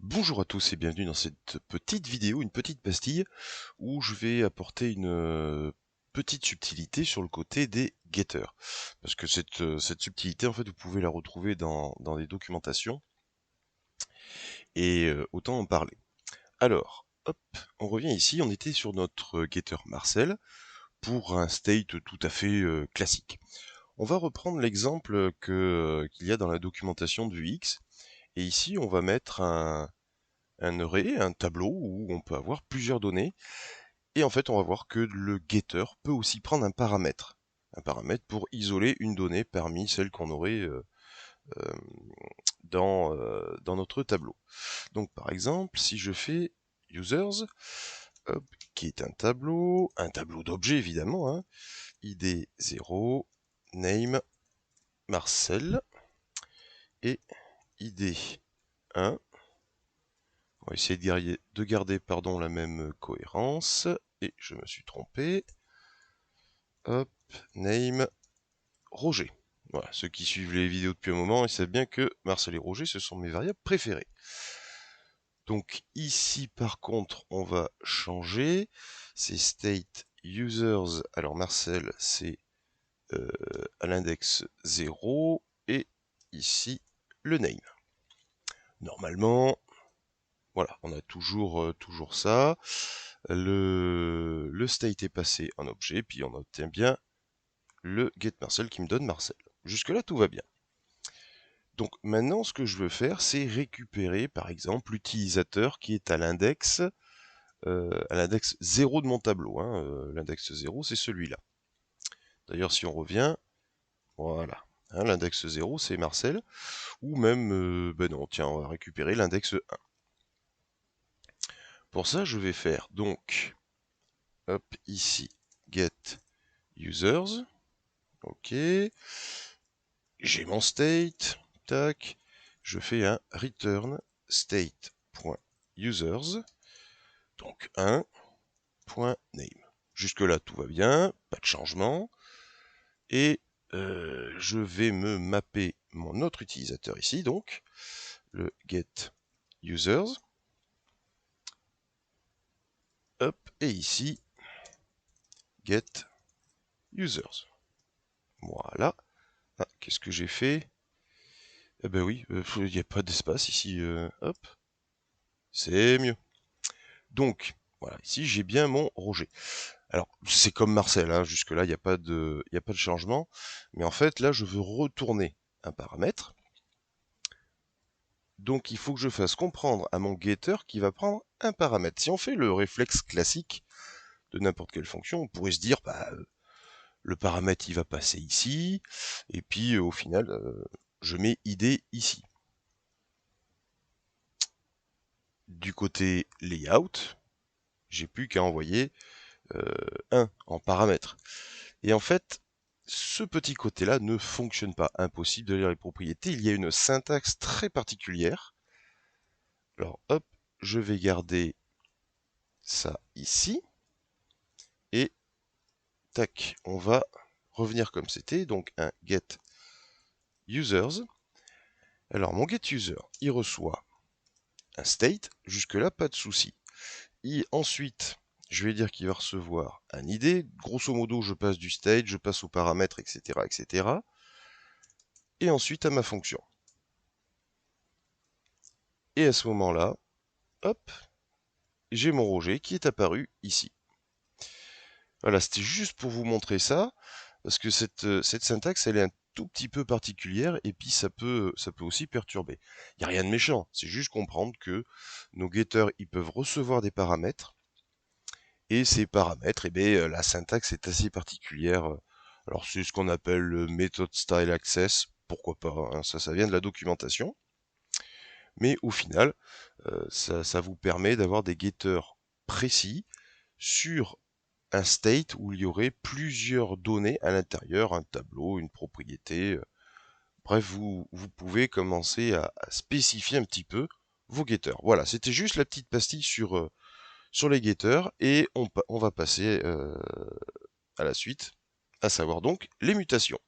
Bonjour à tous et bienvenue dans cette petite vidéo, une petite pastille, où je vais apporter une petite subtilité sur le côté des getters. Parce que cette subtilité, en fait, vous pouvez la retrouver dans des documentations, et autant en parler. Alors, hop, on revient ici, on était sur notre getter Marcel, pour un state tout à fait classique. On va reprendre l'exemple qu'il y a dans la documentation de Vue.x, et ici on va mettre un array, un tableau où on peut avoir plusieurs données. Et en fait, on va voir que le getter peut aussi prendre un paramètre. Un paramètre pour isoler une donnée parmi celles qu'on aurait euh, dans notre tableau. Donc par exemple, si je fais users, hop, qui est un tableau d'objets évidemment, hein, id 0, name, Marcel, et id 1, on va essayer de garder pardon, la même cohérence, et je me suis trompé, hop, name, Roger. Voilà, ceux qui suivent les vidéos depuis un moment, ils savent bien que Marcel et Roger, ce sont mes variables préférées. Donc ici, par contre, on va changer. C'est state users. Alors Marcel, c'est à l'index 0. Et ici, le name. Normalement, voilà, on a toujours ça. Le state est passé en objet, puis on obtient bien le getMarcel qui me donne Marcel. Jusque-là, tout va bien. Donc maintenant, ce que je veux faire, c'est récupérer, par exemple, l'utilisateur qui est à l'index 0 de mon tableau. Hein, l'index 0, c'est celui-là. D'ailleurs, si on revient, voilà. Hein, l'index 0, c'est Marcel. Ou même, ben non, tiens, on va récupérer l'index 1. Pour ça, je vais faire donc, hop, ici, get users. Ok. J'ai mon state. Tac. Je fais un return state.users. Donc 1.name. Jusque-là, tout va bien, pas de changement. Et je vais me mapper mon autre utilisateur ici, donc le get users. Hop, et ici, get users. Voilà. Ah, qu'est-ce que j'ai fait? Eh ben oui, il n'y a pas d'espace ici. Hop, c'est mieux. Donc, voilà, ici j'ai bien mon Roger. Alors, c'est comme Marcel, hein, jusque-là, il n'y a pas de changement. Mais en fait, là, je veux retourner un paramètre. Donc, il faut que je fasse comprendre à mon getter qui va prendre un paramètre. Si on fait le réflexe classique de n'importe quelle fonction, on pourrait se dire, bah, le paramètre, il va passer ici, et puis au final, je mets id ici. Du côté layout, j'ai plus qu'à envoyer 1 en paramètre. Et en fait, ce petit côté-là ne fonctionne pas. Impossible de lire les propriétés. Il y a une syntaxe très particulière. Alors, hop, je vais garder ça ici. Et, tac, on va revenir comme c'était. Donc, un get users. Alors, mon get user, il reçoit un state. Jusque-là, pas de souci. Et ensuite, je vais dire qu'il va recevoir un id. Grosso modo, je passe du state, je passe aux paramètres, etc., etc. Et ensuite à ma fonction. Et à ce moment-là, hop, j'ai mon Roger qui est apparu ici. Voilà, c'était juste pour vous montrer ça, parce que cette syntaxe, elle est un tout petit peu particulière, et puis ça peut aussi perturber. Il n'y a rien de méchant, c'est juste comprendre que nos getters, ils peuvent recevoir des paramètres, et ces paramètres, eh bien, la syntaxe est assez particulière. Alors c'est ce qu'on appelle le method style access, pourquoi pas, hein, ça vient de la documentation. Mais au final, ça vous permet d'avoir des getters précis sur un state où il y aurait plusieurs données à l'intérieur, un tableau, une propriété. Bref, vous pouvez commencer à spécifier un petit peu vos getters. Voilà, c'était juste la petite pastille sur les getters et on va passer à la suite, à savoir donc les mutations.